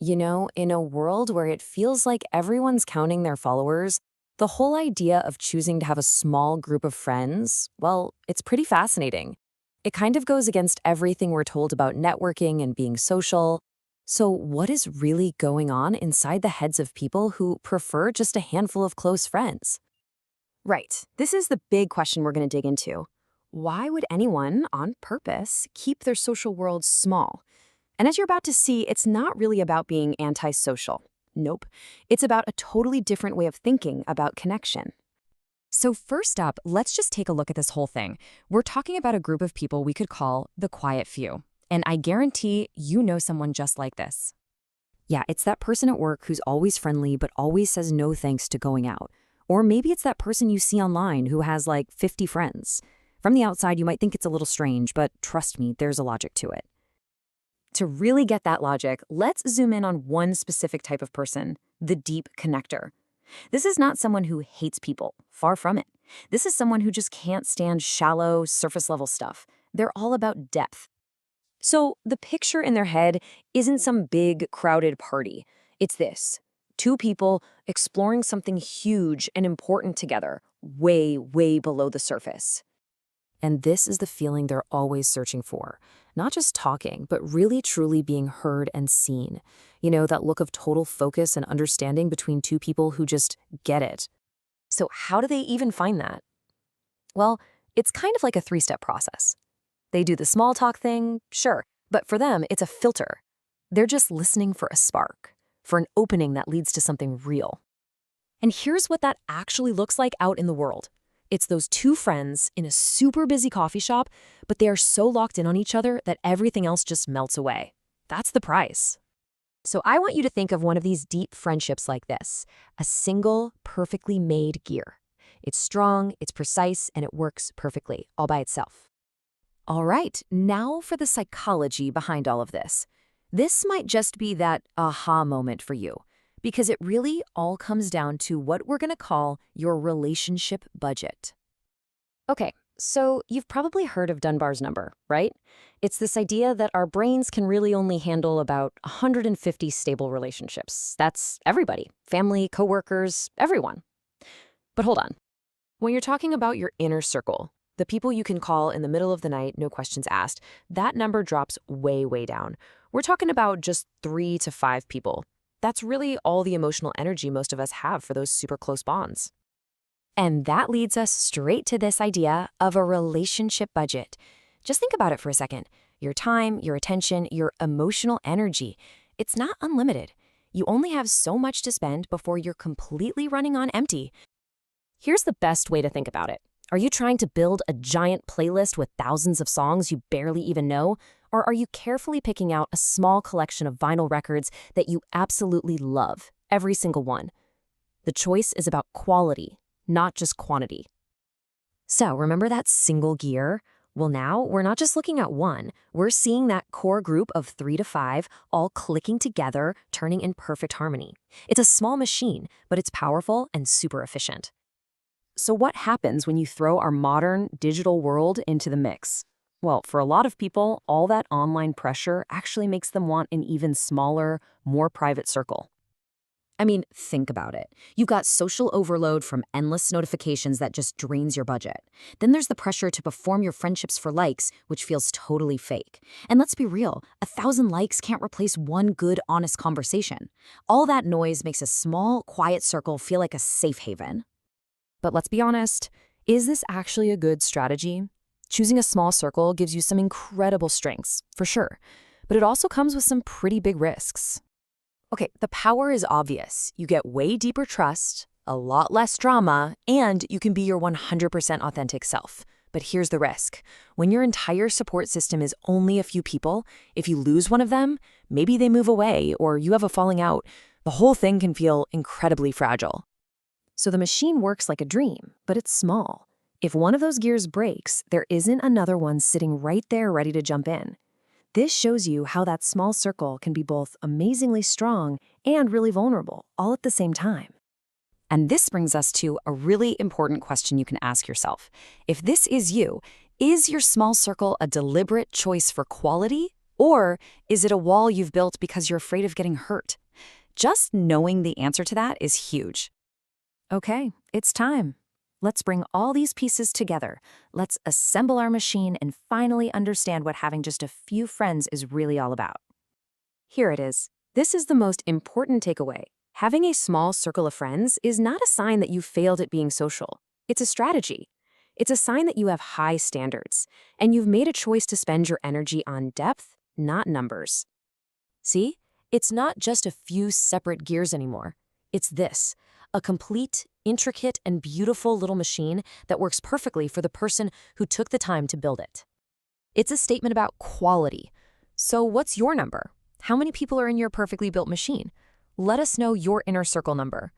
In a world where it feels like everyone's counting their followers, the whole idea of choosing to have a small group of friends, well, it's pretty fascinating. It kind of goes against everything we're told about networking and being social. So, what is really going on inside the heads of people who prefer just a handful of close friends? Right. This is the big question we're going to dig into. Why would anyone, on purpose, keep their social world small? And as you're about to see, it's not really about being antisocial. Nope. It's about a totally different way of thinking about connection. So first up, let's just take a look at this whole thing. We're talking about a group of people we could call the quiet few. And I guarantee you know someone just like this. Yeah, it's that person at work who's always friendly but always says no thanks to going out. Or maybe it's that person you see online who has like 50 friends. From the outside, you might think it's a little strange, but trust me, there's a logic to it. To really get that logic, let's zoom in on one specific type of person, the deep connector. This is not someone who hates people, far from it. This is someone who just can't stand shallow, surface-level stuff. They're all about depth. So the picture in their head isn't some big, crowded party. It's this: two people exploring something huge and important together, way, way below the surface. And this is the feeling they're always searching for. Not just talking, but really truly being heard and seen. That look of total focus and understanding between two people who just get it. So how do they even find that? Well, it's kind of like a three-step process. They do the small talk thing, sure, but for them, it's a filter. They're just listening for a spark, for an opening that leads to something real. And here's what that actually looks like out in the world. It's those two friends in a super busy coffee shop, but they are so locked in on each other that everything else just melts away. That's the price. So I want you to think of one of these deep friendships like this: a single, perfectly made gear. It's strong, it's precise, and it works perfectly, all by itself. All right, now for the psychology behind all of this. This might just be that aha moment for you, because it really all comes down to what we're going to call your relationship budget. Okay, so you've probably heard of Dunbar's number, right? It's this idea that our brains can really only handle about 150 stable relationships. That's everybody: family, coworkers, everyone. But hold on. When you're talking about your inner circle, the people you can call in the middle of the night, no questions asked, that number drops way, way down. We're talking about just 3 to 5 people. That's really all the emotional energy most of us have for those super close bonds. And that leads us straight to this idea of a relationship budget. Just think about it for a second. Your time, your attention, your emotional energy, it's not unlimited. You only have so much to spend before you're completely running on empty. Here's the best way to think about it. Are you trying to build a giant playlist with thousands of songs you barely even know? Or are you carefully picking out a small collection of vinyl records that you absolutely love, every single one? The choice is about quality, not just quantity. So remember that single gear? Well, now we're not just looking at one. We're seeing that core group of 3 to 5 all clicking together, turning in perfect harmony. It's a small machine, but it's powerful and super efficient. So what happens when you throw our modern digital world into the mix? Well, for a lot of people, all that online pressure actually makes them want an even smaller, more private circle. I mean, think about it. You've got social overload from endless notifications that just drains your budget. Then there's the pressure to perform your friendships for likes, which feels totally fake. And let's be real, 1,000 likes can't replace one good, honest conversation. All that noise makes a small, quiet circle feel like a safe haven. But let's be honest, is this actually a good strategy? Choosing a small circle gives you some incredible strengths, for sure, but it also comes with some pretty big risks. Okay, the power is obvious. You get way deeper trust, a lot less drama, and you can be your 100% authentic self. But here's the risk. When your entire support system is only a few people, if you lose one of them, maybe they move away or you have a falling out, the whole thing can feel incredibly fragile. So the machine works like a dream, but it's small. If one of those gears breaks, there isn't another one sitting right there ready to jump in. This shows you how that small circle can be both amazingly strong and really vulnerable, all at the same time. And this brings us to a really important question you can ask yourself. If this is you, is your small circle a deliberate choice for quality Or is it a wall you've built because you're afraid of getting hurt? Just knowing the answer to that is huge. Okay, it's time. Let's bring all these pieces together. Let's assemble our machine and finally understand what having just a few friends is really all about. Here it is. This is the most important takeaway. Having a small circle of friends is not a sign that you failed at being social. It's a strategy. It's a sign that you have high standards, and you've made a choice to spend your energy on depth, not numbers. See? It's not just a few separate gears anymore. It's this, a complete, intricate, and beautiful little machine that works perfectly for the person who took the time to build it. It's a statement about quality. So what's your number? How many people are in your perfectly built machine? Let us know your inner circle number.